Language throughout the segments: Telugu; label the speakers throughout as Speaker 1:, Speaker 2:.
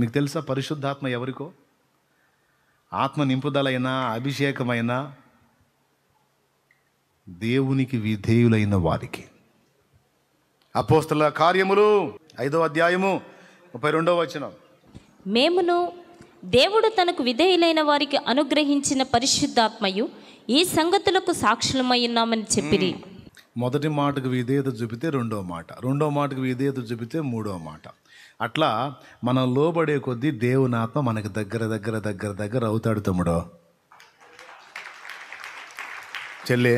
Speaker 1: మీకు తెలుసా పరిశుద్ధాత్మ ఎవరికో? ఆత్మ నింపుదలైన అభిషేకమైన దేవునికి విధేయులైన వారికి. అపోస్తలుల కార్యములు 5వ అధ్యాయము 32వ వచనం.
Speaker 2: మేమును దేవుడు తనకు విధేయులైన వారికి అనుగ్రహించిన పరిశుద్ధాత్మయు ఈ సంగతులకు సాక్షులమై ఉన్నామని చెప్పిరి.
Speaker 1: మొదటి మాటకు విధేయత చూపితే రెండవ మాట, రెండవ మాటకు విధేయత చూపితే మూడవ మాట. అట్లా మనం లోబడే కొద్దీ దేవుని ఆత్మ మనకి దగ్గర అవుతాడు. తమ్ముడో చెల్లే,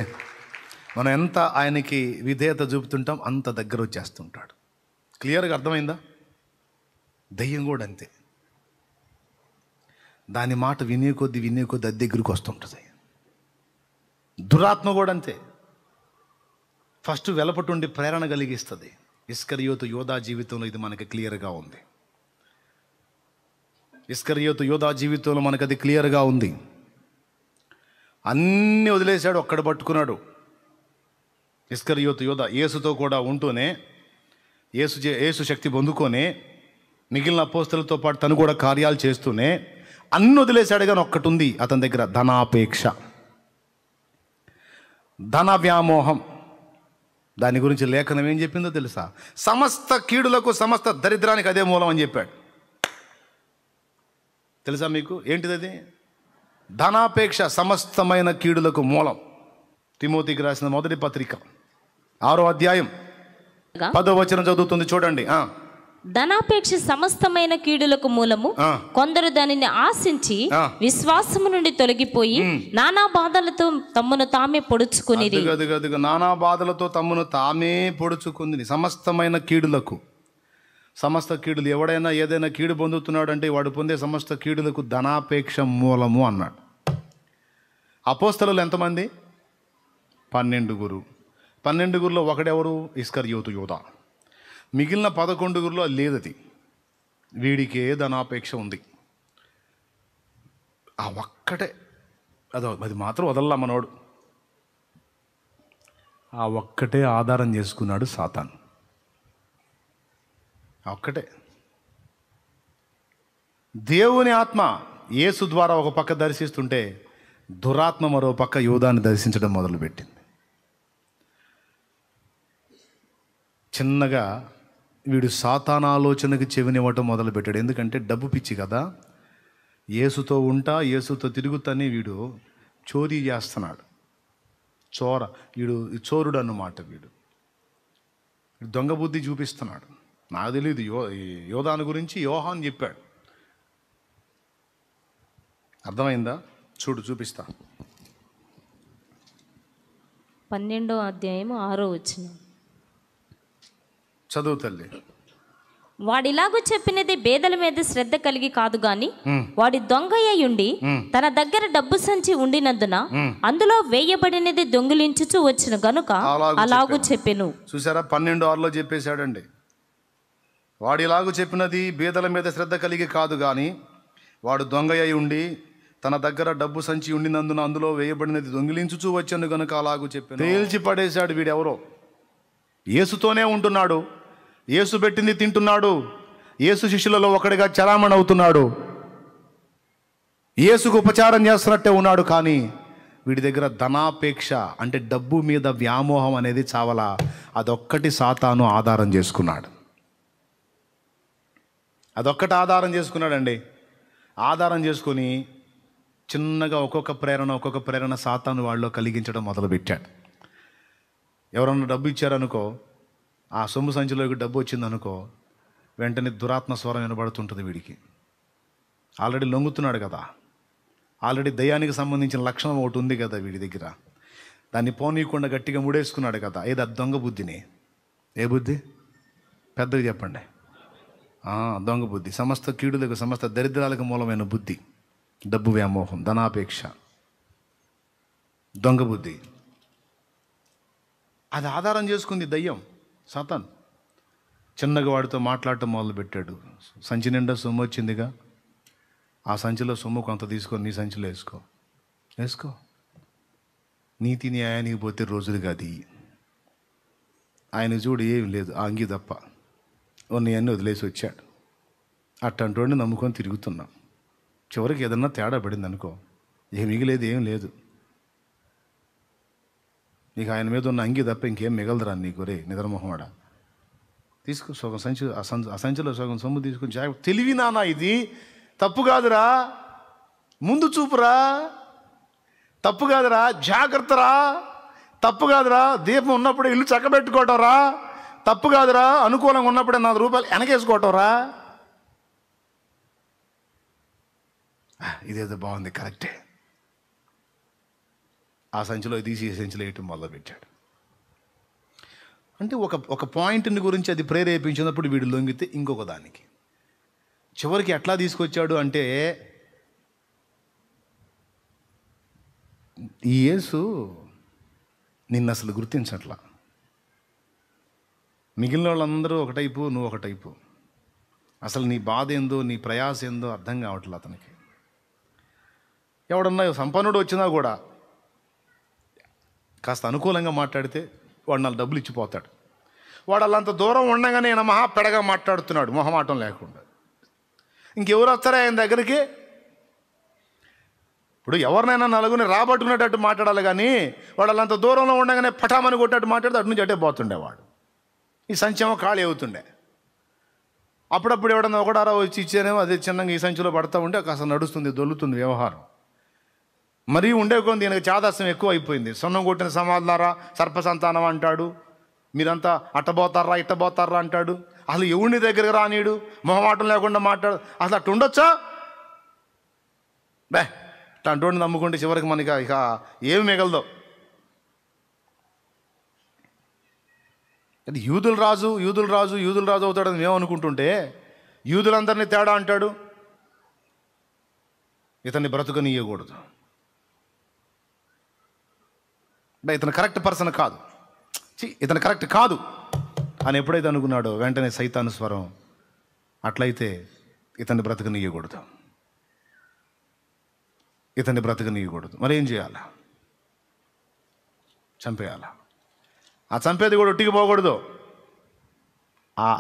Speaker 1: మనం ఎంత ఆయనకి విధేయత చూపుతుంటాం అంత దగ్గర వచ్చేస్తుంటాడు. క్లియర్గా అర్థమైందా? దయ్యం కూడా అంతే. దాని మాట వినే కొద్దీ అది దగ్గరికి వస్తుంటుంది. దురాత్మ కూడా అంతే. ఫస్ట్ వెలపటుండి ప్రేరణ కలిగిస్తుంది. ఇస్కరియోతు యోధా జీవితంలో ఇది మనకి క్లియర్గా ఉంది. ఇస్కరియోతు యోధా జీవితంలో మనకు అది క్లియర్గా ఉంది. అన్నీ వదిలేశాడు, ఒక్కడ పట్టుకున్నాడు. ఇస్కరియోతు యోధా యేసుతో కూడా ఉంటూనే యేసు శక్తి పొందుకొనే మిగిలిన అపోస్తలతో పాటు తను కూడా కార్యాలు చేస్తూనే అన్ని వదిలేశాడు. కానీ ఒక్కటి ఉంది అతని దగ్గర, ధనాపేక్ష, ధన వ్యామోహం. దాని గురించి లేఖనం ఏం చెప్పిందో తెలుసా? సమస్త కీడులకు సమస్త దరిద్రానికి అదే మూలం అని చెప్పాడు. తెలుసా మీకు ఏంటిది అది? ధనాపేక్ష సమస్తమైన కీడులకు మూలం. తిమోతికి రాసిన మొదటి పత్రిక 6వ అధ్యాయం 10వ వచనం చదువుతుంది చూడండి.
Speaker 2: ధనాపేక్ష సమస్తమైన కీడులకు మూలము. కొందరు దానిని ఆశించి విశ్వాసము నుండి తొలగిపోయి నానా బాధలతో తమ్మును తామే పొడుచుకుని.
Speaker 1: నానా బాధలతో తమ్మును తామే పొడుచుకుంది. సమస్తమైన కీడులకు, సమస్త కీడులు. ఎవడైనా ఏదైనా కీడు పొందుతున్నాడు అంటే వాడు పొందే సమస్త కీడులకు ధనాపేక్ష మూలము అన్నాడు. అపోస్తలులు ఎంతమంది? 12. 12 ఒకడెవరు? ఇస్కరియోతు యోధా. మిగిలిన 11 లేదది. వీడికే ధనాపేక్ష ఉంది. ఆ ఒక్కటే అది మాత్రం వదల్లా మనోడు. ఆ ఒక్కటే ఆధారం చేసుకున్నాడు సాతాను. ఆ ఒక్కటే. దేవుని ఆత్మ యేసు ద్వారా ఒక పక్క దర్శిస్తుంటే దురాత్మ మరో పక్క యోధాన్ని దర్శించడం మొదలుపెట్టింది. చిన్నగా వీడు సాతాను ఆలోచనకి చెవినివ్వటం మొదలుపెట్టాడు. ఎందుకంటే డబ్బు పిచ్చి కదా. యేసుతో ఉంటా, యేసుతో తిరుగుతానే వీడు చోరీ చేస్తున్నాడు. వీడు చోరుడు అన్నమాట. వీడు దొంగ బుద్ధి చూపిస్తున్నాడు. నాకు తెలియదు యోధాను గురించి యోహాన్ చెప్పాడు. అర్థమైందా? చూపిస్తా.
Speaker 2: 12వ అధ్యాయము 6వ వచనం
Speaker 1: చదువు తల్లి.
Speaker 2: వాడిలాగూ చెప్పినది బేదల మీద శ్రద్ధ కలిగి కాదు గాని వాడి దొంగయ్యుండి తన దగ్గర డబ్బు సంచి ఉండినందున అందులో వేయబడినది దొంగిలించుచు వచ్చిన గనుక అలాగూ చెప్పెను.
Speaker 1: చూసారా? 12:6 చెప్పేశాడండి. వాడిలాగూ చెప్పినది బేదల మీద శ్రద్ధ కలిగి కాదు గాని వాడు దొంగయ్య ఉండి తన దగ్గర డబ్బు సంచి ఉండినందున అందులో వేయబడినది దొంగిలించుచూ వచ్చాను గనుక అలాగూ చెప్పాను. తేల్చి పడేశాడు. వీడెవరో యేసుతోనే ఉంటున్నాడు, యేసు పెట్టింది తింటున్నాడు, యేసు శిష్యులలో ఒకడిగా చలామణి అవుతున్నాడు, యేసుకు ఉపచారం చేస్తున్నట్టే ఉన్నాడు. కానీ వీడి దగ్గర ధనాపేక్ష అంటే డబ్బు మీద వ్యామోహం అనేది చావలా. అదొక్కటి సాతాను ఆధారం చేసుకున్నాడు. అదొక్కటి ఆధారం చేసుకున్నాడండి. ఆధారం చేసుకొని చిన్నగా ఒక్కొక్క ప్రేరణ సాతాను వాళ్ళలో కలిగించడం మొదలుపెట్టాడు. ఎవరన్నా డబ్బు ఇచ్చారనుకో, ఆ సొమ్ము సంచిలోకి డబ్బు వచ్చిందనుకో, వెంటనే దురాత్మ స్వరం వినబడుతుంటుంది వీడికి. ఆల్రెడీ లొంగుతున్నాడు కదా, ఆల్రెడీ దయ్యానికి సంబంధించిన లక్షణం ఒకటి ఉంది కదా వీడి దగ్గర. దాన్ని పోనీయకుండా గట్టిగా ముడేసుకున్నాడు కదా. ఏది దొంగ బుద్ధిని. ఏ బుద్ధి? పెద్దగా చెప్పండి. దొంగ బుద్ధి. సమస్త కీడులకు సమస్త దరిద్రాలకు మూలమైన బుద్ధి డబ్బు వ్యామోహం, ధనాపేక్ష, దొంగ బుద్ధి. అది ఆధారం చేసుకుంది దయ్యం, సాతాను. చిన్నగా వాడితో మాట్లాడటం మొదలుపెట్టాడు. సంచి నిండా సొమ్ము వచ్చిందిగా, ఆ సంచిలో సొమ్ము కొంత తీసుకొని నీ సంచిలో వేసుకో. నీతి న్యాయానికి పోతే రోజులుగా అది. ఆయన చూడు ఏం లేదు, ఆ అంగి తప్ప. అన్నీ వదిలేసి వచ్చాడు. అట్టంటోడిని నమ్ముకొని తిరుగుతున్నాం. చివరికి ఏదన్నా తేడా పడింది అనుకో, ఏం మిగిలేదు, ఏం లేదు. నీకు ఆయన మీద ఉన్న అంగి తప్ప ఇంకేం మిగలదురా నీకు. రే నిద్రమోహమాడా, తీసుకో సగం సంచి, ఆ సంచిలో సగం సొమ్ము తీసుకుని జాగ్రత్త. తెలివి నానా, ఇది తప్పు కాదురా, ముందు చూపురా, తప్పు కాదురా, జాగ్రత్తరా, తప్పు కాదురా, దీపం ఉన్నప్పుడే ఇల్లు చక్కబెట్టుకోవటం రా, తప్పు కాదురా, అనుకూలంగా ఉన్నప్పుడే 4 రూపాయలు వెనకేసుకోవటం రా. ఇదేదో బాగుంది, కరెక్టే. ఆ సంచిలో తీసి ఈ సంచిలో వేయటం మొదలుపెట్టాడు. అంటే ఒక పాయింట్ని గురించి అది ప్రేరేపించినప్పుడు వీడు లొంగితే ఇంకొక దానికి, చివరికి ఎట్లా తీసుకొచ్చాడు అంటే, ఈ యేసు నిన్ను అసలు గుర్తించట్లా. మిగిలిన వాళ్ళందరూ ఒక టైపు, నువ్వు ఒక టైపు. అసలు నీ బాధ ఏందో, నీ ప్రయాస ఏందో అర్థం కావట్లే అతనికి. ఎవడన్నా సంపన్నుడు వచ్చినా కూడా కాస్త అనుకూలంగా మాట్లాడితే వాడు 4 డబ్బులు ఇచ్చిపోతాడు. వాడు అల్లంత దూరం ఉండగానే ఈయన మహా పెడగా మాట్లాడుతున్నాడు, మొహమాటం లేకుండా. ఇంకెవరు వస్తారా ఆయన దగ్గరికి? ఇప్పుడు ఎవరినైనా నలుగురిని రాబట్టుకునేటట్టు మాట్లాడాలి, కానీ వాడు అల్లంత దూరంలో ఉండగానే పటామని కొట్టేట్టు మాట్లాడితే అటు నుంచి అటే పోతుండేవాడు. ఈ సంచేమో ఖాళీ అవుతుండే. అప్పుడప్పుడు ఎవడన్నా ఒకడారా వచ్చి ఇచ్చేనేమో అదే చిన్నగా ఈ సంచిలో పడతా ఉంటే కాస్త నడుస్తుంది, దొల్లుతుంది వ్యవహారం. మరీ ఉండే కొంది ఈయనకు చాదస్యం ఎక్కువ అయిపోయింది. సొన్నం కొట్టిన సమాధానారా, సర్పసంతానం అంటాడు, మీరంతా అట్టబోతారా ఇట్టబోతారా అంటాడు. అసలు ఎవరిని దగ్గరకు రానీడు, మొహమాటం లేకుండా మాట్లాడు. అసలు అట్టు ఉండొచ్చా? బే అటువంటి నమ్ముకుంటే చివరికి మనకి ఇక ఏమి మిగలదో. అది యూదుల రాజు అవుతాడని మేము అనుకుంటుంటే, యూదులందరినీ తేడా అంటాడు. ఇతన్ని బ్రతుకనియకూడదు, ఇతను కరెక్ట్ పర్సన్ కాదు, ఇతను కరెక్ట్ కాదు అని ఎప్పుడైతే అనుకున్నాడో వెంటనే సైతాను స్వరం, అట్లయితే ఇతన్ని బ్రతకనీయకూడదు, ఇతన్ని బ్రతకనీయకూడదు. మరి ఏం చేయాలా? చంపేయాలా? ఆ చంపేది కూడా ఒట్టికి పోకూడదు.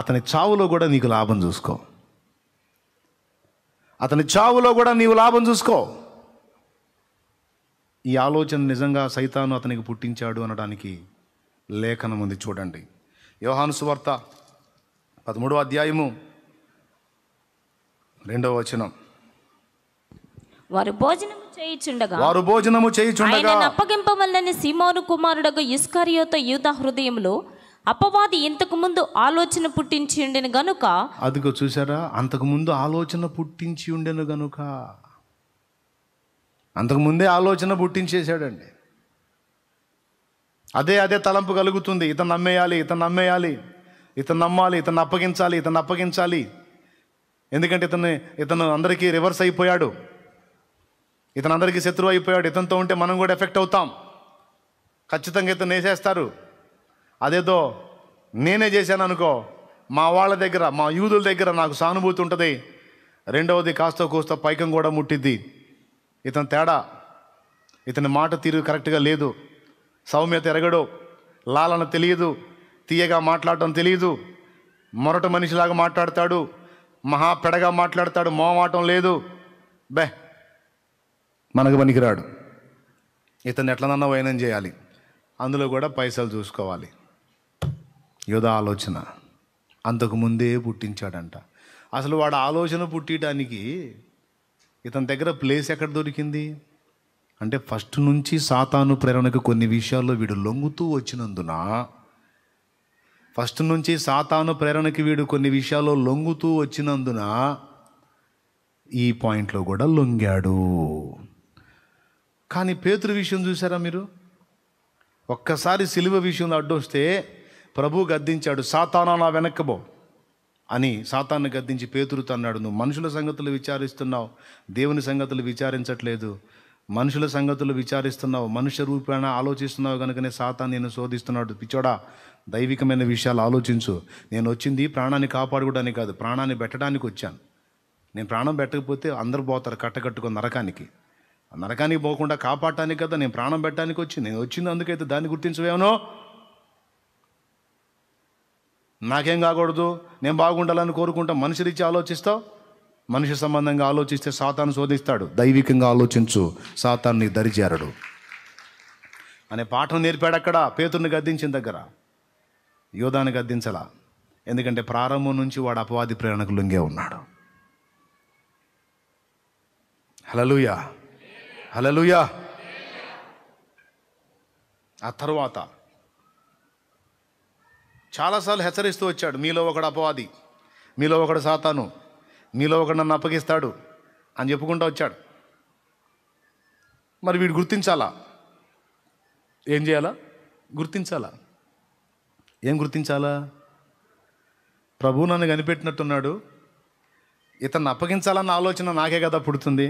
Speaker 1: అతని చావులో కూడా నీకు లాభం చూసుకో, అతని చావులో కూడా నీవు లాభం చూసుకో. ఈ ఆలోచన నిజంగా సైతాను అతనికి పుట్టించాడు అనడానికి లేఖనం ఉంది, చూడండి. యోహాను సువార్త 13వ అధ్యాయము 2వ వచనం.
Speaker 2: వారు భోజనము చేయుచుండగా ఆయనను అప్పగింపవలెనని సీమోను కుమారుడగు ఇస్కరియోతు యూదా హృదయంలో అపవాది ఇంతకు ముందు ఆలోచన పుట్టించి ఉండెను గనుక.
Speaker 1: అదిగో చూసారా, అంతకుముందు ఆలోచన పుట్టించి ఉండెను గనుక, అంతకుముందే ఆలోచన పుట్టించేశాడండి. అదే తలంపు కలుగుతుంది. ఇతను నమ్మేయాలి, ఇతను నమ్మాలి, ఇతను అప్పగించాలి. ఎందుకంటే ఇతను అందరికీ రివర్స్ అయిపోయాడు, ఇతను అందరికీ శత్రువు అయిపోయాడు. ఇతనితో ఉంటే మనం కూడా ఎఫెక్ట్ అవుతాం, ఖచ్చితంగా ఇతను వేసేస్తారు. అదేదో నేనే చేశాను అనుకో, మా వాళ్ళ దగ్గర, మా యూదుల దగ్గర నాకు సానుభూతి ఉంటుంది. రెండవది కాస్త కూస్త పైకం కూడా ముట్టిద్ది. ఇతను తేడా, ఇతని మాట తీరు కరెక్ట్గా లేదు, సౌమ్యత ఎరగడు, లాలన తెలియదు, తీయగా మాట్లాడటం తెలియదు, మొరట మనిషిలాగా మాట్లాడతాడు, మహా పెడగా మాట్లాడతాడు, మోమాటం లేదు. బే మనకు పనికిరాడు. ఇతన్ని ఎట్లనన్నా వైనం చేయాలి, అందులో కూడా పైసలు చూసుకోవాలి. యోధా ఆలోచన అంతకుముందే పుట్టించాడంట. అసలు వాడు ఆలోచన పుట్టడానికి ఇతని దగ్గర ప్లేస్ ఎక్కడ దొరికింది అంటే, ఫస్ట్ నుంచి సాతాను ప్రేరణకు కొన్ని విషయాల్లో వీడు లొంగుతూ వచ్చినందున, ఈ పాయింట్లో కూడా లొంగాడు. కానీ పేతురు విషయం చూసారా మీరు? ఒక్కసారి సిలువ విషయంలో అడ్డొస్తే ప్రభు గద్దించాడు, సాతానా నా వెనక్కబో అని సాతాన్ని గద్దించి పేతురుతో అన్నాడు, నువ్వు మనుషుల సంగతులు విచారిస్తున్నావు, దేవుని సంగతులు విచారించట్లేదు. మనుషుల సంగతులు విచారిస్తున్నావు, మనుష్య రూపాన ఆలోచిస్తున్నావు కనుకనే సాతాను నేను శోధిస్తున్నాడు. పిచ్చోడా, దైవికమైన విషయాలు ఆలోచించు. నేను వచ్చింది ప్రాణాన్ని కాపాడుకోవడానికి కాదు, ప్రాణాన్ని పెట్టడానికి వచ్చాను. నేను ప్రాణం పెట్టకపోతే అందరు పోతారు కట్టకట్టుకొని నరకానికి పోకుండా కాపాడటానికి కదా నేను ప్రాణం పెట్టడానికి నేను వచ్చింది. అందుకైతే దాన్ని గుర్తించవేమో, నాకేం కాకూడదు, నేను బాగుండాలని కోరుకుంటా, మనిషిరిచ్చి ఆలోచిస్తావు. మనిషి సంబంధంగా ఆలోచిస్తే సాతాను శోధిస్తాడు, దైవికంగా ఆలోచించు, సాతాను నీ దరిచేరడు అనే పాఠం నేర్పాడు అక్కడ పేతురుని గద్దించిన దగ్గర. యోధాని గద్దించలా, ఎందుకంటే ప్రారంభం నుంచి వాడు అపవాది ప్రేరణకు లొంగే ఉన్నాడు. హల్లెలూయా, హల్లెలూయా. ఆ తర్వాత చాలాసార్లు హెచ్చరిస్తూ వచ్చాడు, మీలో ఒకడు అపవాది, మీలో ఒకడు సాతాను, మీలో ఒకడు నన్ను అప్పగిస్తాడు అని చెప్పుకుంటూ వచ్చాడు. మరి వీడు గుర్తించాలా, ఏం చేయాలా? గుర్తించాలా. ఏం గుర్తించాలా? ప్రభువు నన్ను కనిపెట్టినట్టున్నాడు, ఇతన్ని అప్పగించాలన్న ఆలోచన నాకే కదా పుడుతుంది.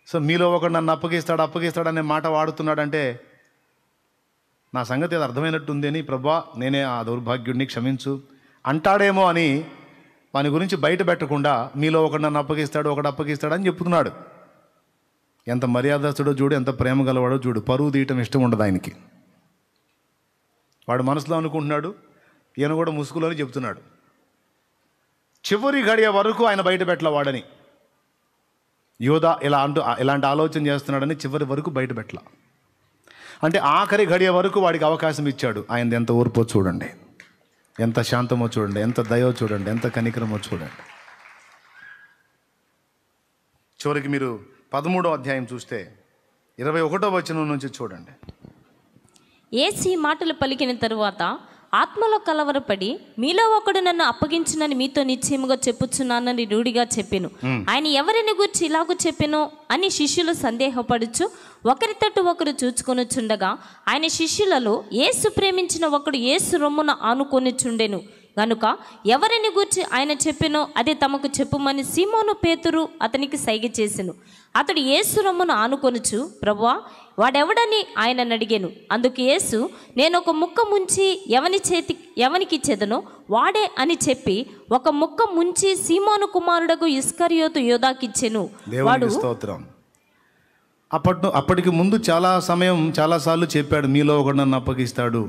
Speaker 1: సో మీలో ఒకడు నన్ను అప్పగిస్తాడు అనే మాట వాడుతున్నాడంటే నా సంగతి అది అర్థమైనట్టుంది అని, ప్రభా నేనే ఆ దౌర్భాగ్యుడిని క్షమించు అంటాడేమో అని వాని గురించి బయట పెట్టకుండా మీలో ఒకడు నన్ను ఒకడు అప్పగిస్తాడని చెప్తున్నాడు. ఎంత మర్యాదస్తుడో చూడు, ఎంత ప్రేమ గలవాడో చూడు. పరువు తీయటం ఇష్టం ఉండదు ఆయనకి. వాడు మనసులో అనుకుంటున్నాడు, ఈయన కూడా ముసుగులోని చెప్తున్నాడు. చివరి గడియ వరకు ఆయన బయట పెట్టలవాడని, యోధా ఇలాంటి ఆలోచన చేస్తున్నాడని చివరి వరకు బయట పెట్టల. అంటే ఆఖరి గడియ వరకు వాడికి అవకాశం ఇచ్చాడు. ఆయనది ఎంత ఓర్పో చూడండి, ఎంత శాంతమో చూడండి, ఎంత దయో చూడండి, ఎంత కనికరమో చూడండి. చివరికి మీరు 13వ అధ్యాయం చూస్తే 21వ వచనం నుంచి చూడండి.
Speaker 2: యేసు ఈ మాటలు పలికిన తరువాత ఆత్మలో కలవరపడి, మీలో ఒకడు నన్ను అప్పగించునని మీతో నిశ్చయముగా చెప్పుచున్నానని రూఢిగా చెప్పెను. ఆయన ఎవరిని గురించి ఇలాగూ చెప్పెను అని శిష్యులు సందేహపడుచు ఒకరి తట్టు ఒకరు చూచుకొనుచుండగా, ఆయన శిష్యులలో యేసు ప్రేమించిన ఒకడు యేసు రొమ్మున ఆనుకొని చుండెను గనుక ఎవరిని గూర్చి ఆయన చెప్పెనో అదే తమకు చెప్పుమని సీమోను పేతురు అతనికి సైగ చేసెను. అతడు యేసు రొమ్మును ఆనుకొనుచు, ప్రభువా వాడెవడని ఆయన అడిగాను. అందుకు యేసు, నేను ఒక ముక్క ముంచి ఎవనికి ఇచ్చేదనో వాడే అని చెప్పి ఒక ముక్క ముంచి సీమోను కుమారుడకు ఇస్కరియోతు యోధాకిచ్చెను. వాడు
Speaker 1: స్తోత్రం. అప్పటికి ముందు చాలాసార్లు చెప్పాడు, మీలో ఒకడు నన్ను అప్పగిస్తాడు,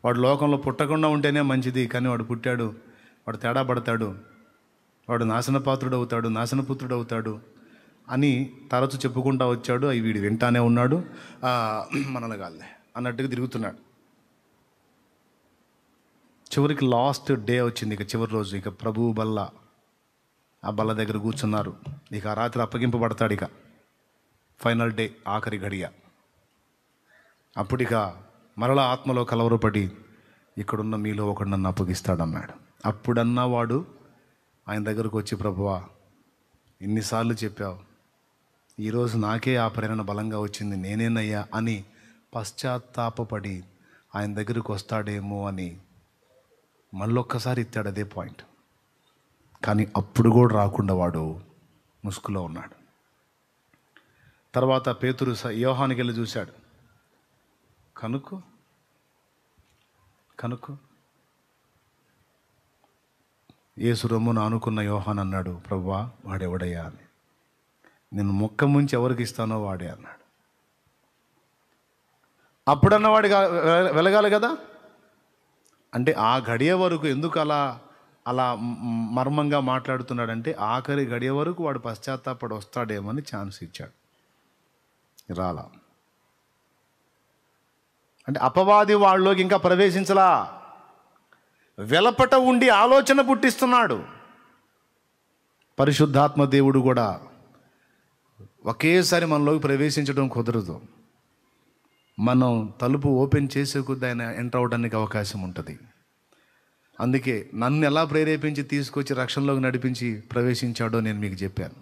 Speaker 1: వాడు లోకంలో పుట్టకుండా ఉంటేనే మంచిది, కానీ వాడు పుట్టాడు, వాడు తేడా పడతాడు, వాడు నాశనపాత్రుడు అవుతాడు, నాశనపుత్రుడు అవుతాడు అని తరచు చెప్పుకుంటూ వచ్చాడు. అవి వీడు వింటానే ఉన్నాడు, మనలగాలే అన్నట్టుగా తిరుగుతున్నాడు. చివరికి లాస్ట్ డే వచ్చింది, ఇక చివరి రోజు. ఇక ప్రభువు బల్ల, ఆ బల్ల దగ్గర కూర్చున్నారు. ఇక ఆ రాత్రి అప్పగింపబడతాడు. ఇక ఫైనల్ డే, ఆఖరి గడియ. అప్పుడిక మరలా ఆత్మలో కలవరపడి, ఇక్కడున్న మీలో ఒకడు నన్ను అప్పగిస్తాడన్నాడు. అప్పుడన్నా వాడు ఆయన దగ్గరకు వచ్చి, ప్రభువా ఇన్నిసార్లు చెప్పావు, ఈరోజు నాకే ఆ ప్రేరణ బలంగా వచ్చింది, నేనేనయ్యా అని పశ్చాత్తాపపడి ఆయన దగ్గరకు వస్తాడేమో అని మళ్ళొక్కసారి ఇస్తాడు అదే పాయింట్. కానీ అప్పుడు కూడా రాకుండా వాడు ముసుగులో ఉన్నాడు. తర్వాత పేతురు యోహానికి వెళ్ళి చూశాడు. కనుక్కో యేసు రొమ్మును ఆనుకున్న యోహాన్ అన్నాడు, ప్రభువా వాడెవడయ్యా అని. నేను మొక్క ముంచి ఎవరికి ఇస్తానో వాడే అన్నాడు. అప్పుడన్న వాడికి వెలగాలి కదా. అంటే ఆ గడియ వరకు ఎందుకు అలా మర్మంగా మాట్లాడుతున్నాడంటే, ఆఖరి గడియ వరకు వాడు పశ్చాత్తాపడి వస్తాడేమని ఛాన్స్ ఇచ్చాడు, రాలా. అంటే అపవాది వాళ్ళలోకి ఇంకా ప్రవేశించలా, వెలపట ఉండి ఆలోచన పుట్టిస్తున్నాడు. పరిశుద్ధాత్మ దేవుడు కూడా ఒకేసారి మనలోకి ప్రవేశించడం కుదరదు. మనం తలుపు ఓపెన్ చేసే కొద్దీ ఆయన ఎంటర్ అవడానికి అవకాశం ఉంటుంది. అందుకే నన్ను ఎలా ప్రేరేపించి తీసుకొచ్చి రక్షణలోకి నడిపించి ప్రవేశించాడో నేను మీకు చెప్పాను.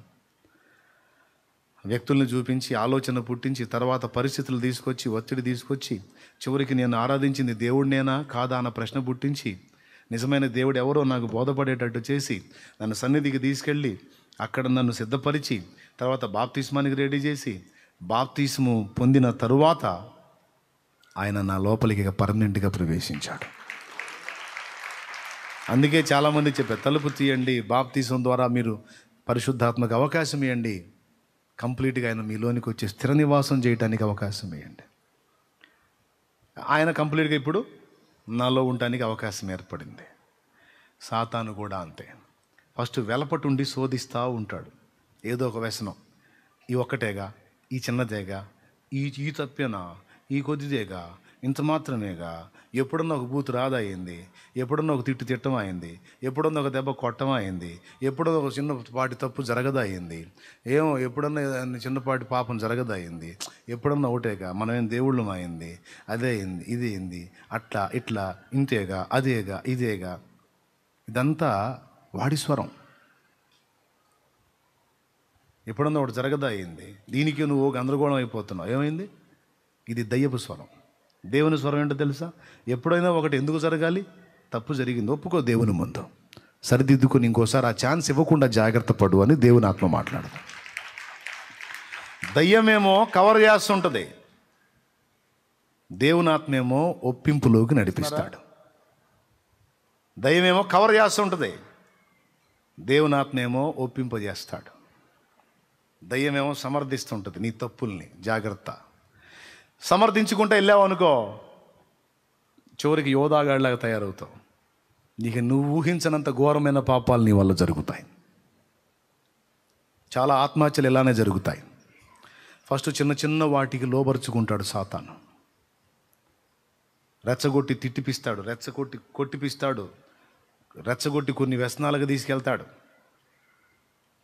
Speaker 1: వ్యక్తుల్ని చూపించి, ఆలోచన పుట్టించి, తర్వాత పరిస్థితులు తీసుకొచ్చి, ఒత్తిడి తీసుకొచ్చి, చివరికి నేను ఆరాధించింది దేవుడినేనా కాదా అన్న ప్రశ్న పుట్టించి, నిజమైన దేవుడు ఎవరో నాకు బోధపడేటట్టు చేసి, నన్ను సన్నిధికి తీసుకెళ్ళి అక్కడ నన్ను సిద్ధపరిచి, తర్వాత బాప్తిస్మానికి రెడీ చేసి, బాప్తిస్ము పొందిన తరువాత ఆయన నా లోపలికి పర్మనెంట్గా ప్రవేశించాడు. అందుకే చాలామంది చెప్పారు, తలుపు తీయండి, బాప్తిస్మం ద్వారా మీరు పరిశుద్ధాత్మకు అవకాశం ఇవ్వండి, కంప్లీట్గా ఆయన మీలోనికి వచ్చి స్థిర నివాసం చేయడానికి అవకాశం ఇవ్వండి. ఆయన కంప్లీట్గా ఇప్పుడు నాలో ఉండటానికి అవకాశం ఏర్పడింది. సాతాను కూడా అంతే. ఫస్ట్ వెలపటుండి శోధిస్తూ ఉంటాడు. ఏదో ఒక వ్యసనం, ఈ ఒక్కటేగా, ఈ చిన్నదేగా, ఈ తప్పేనా, ఈ కొద్దిదేగా, ఇంత మాత్రమేగా, ఎప్పుడన్నా ఒక బూతు రాదయింది, ఎప్పుడన్నా ఒక తిట్టం అయింది, ఎప్పుడన్నా ఒక దెబ్బ కొట్టం అయింది, ఎప్పుడన్నా ఒక చిన్నపాటి తప్పు జరగదయింది, ఏమో ఎప్పుడన్నా చిన్నపాటి పాపం జరగదయింది, ఎప్పుడన్నా ఒకటేగా, మనమేం దేవుళ్ళం అయింది, అదే అయింది, ఇది అయింది, అట్లా ఇట్లా, ఇంతేగా, అదేగా, ఇదేగా. ఇదంతా వాడి స్వరం. ఎప్పుడన్నా ఒకటి జరగదయింది, దీనికి నువ్వు గందరగోళం అయిపోతున్నావు. ఏమైంది? ఇది దయ్యపు స్వరం. దేవుని స్వరం ఏంటో తెలుసా? ఎప్పుడైనా ఒకటి ఎందుకు జరగాలి? తప్పు జరిగింది, ఒప్పుకో దేవుని ముందు, సరిదిద్దుకొని ఇంకోసారి ఆ ఛాన్స్ ఇవ్వకుండా జాగ్రత్త పడు అని దేవుని ఆత్మ మాట్లాడదు. దయ్యమేమో కవర్ చేస్తుంటుంది, దేవుని ఆత్మేమో ఒప్పింపులోకి నడిపిస్తాడు. దయ్యమేమో కవర్ చేస్తుంటుంది, దేవుని ఆత్మేమో ఒప్పింపజేస్తాడు. దయ్యమేమో సమర్థిస్తుంటుంది నీ తప్పుల్ని. జాగ్రత్త. సమర్థించుకుంటూ వెళ్ళావు అనుకో, చివరికి యోధాగాడిలాగా తయారవుతావు. నీకు నువ్వు ఊహించనంత ఘోరమైన పాపాలు నీ వల్ల జరుగుతాయి. చాలా ఆత్మహత్యలు ఇలానే జరుగుతాయి. ఫస్ట్ చిన్న చిన్న వాటికి లోబరుచుకుంటాడు సాతాను. రెచ్చగొట్టి తిట్టిపిస్తాడు, రెచ్చగొట్టి కొట్టిపిస్తాడు, రెచ్చగొట్టి కొన్ని వ్యసనాలకు తీసుకెళ్తాడు,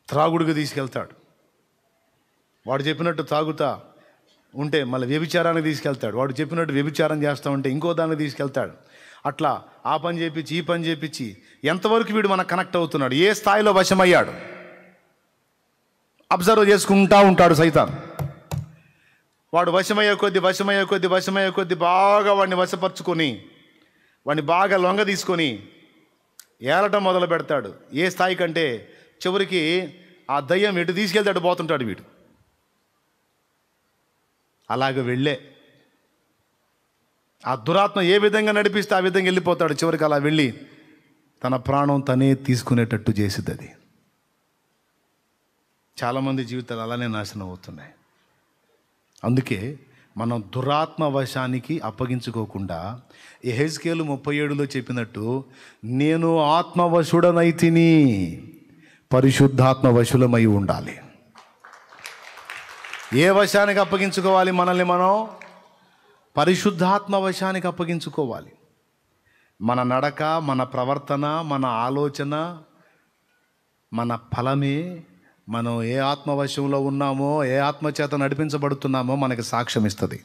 Speaker 1: త్రాగుడికి తీసుకెళ్తాడు. వాడు చెప్పినట్టు తాగుతా ఉంటే మళ్ళీ వ్యభిచారానికి తీసుకెళ్తాడు, వాడు చెప్పినట్టు వ్యభిచారం చేస్తూ ఉంటే ఇంకో దానికి తీసుకెళ్తాడు. అట్లా ఆ పని చేపించి ఈ పని చేపించి ఎంతవరకు వీడు మనకు కనెక్ట్ అవుతున్నాడు, ఏ స్థాయిలో వశమయ్యాడు అబ్జర్వ్ చేసుకుంటూ ఉంటాడు సైతాన్. వాడు వశమయ్యే కొద్ది బాగా వాడిని వశపరుచుకొని, వాడిని బాగా లొంగ తీసుకొని ఏలటం మొదలు పెడతాడు. ఏ స్థాయి కంటే చివరికి ఆ దయ్యం ఎటు తీసుకెళ్తాడు పోతుంటాడు వీడు. అలాగ వెళ్ళే ఆ దురాత్మ ఏ విధంగా నడిపిస్తే ఆ విధంగా వెళ్ళిపోతాడు. చివరికి అలా వెళ్ళి తన ప్రాణం తనే తీసుకునేటట్టు చేసింది అది. చాలామంది జీవితాలు అలానే నాశనం అవుతున్నాయి. అందుకే మనం దురాత్మ వశానికి అప్పగించుకోకుండా యెహెజ్కేలు 37లో చెప్పినట్టు, నేను ఆత్మవశుడనైతిని, పరిశుద్ధాత్మ వశులమై ఉండాలి. ఏ వశానికి అప్పగించుకోవాలి? మనల్ని మనం పరిశుద్ధాత్మ వశానికి అప్పగించుకోవాలి. మన నడక, మన ప్రవర్తన, మన ఆలోచన, మన ఫలమే మనం ఏ ఆత్మవశంలో ఉన్నామో, ఏ ఆత్మచేత నడిపించబడుతున్నామో మనకి సాక్ష్యం ఇస్తుంది.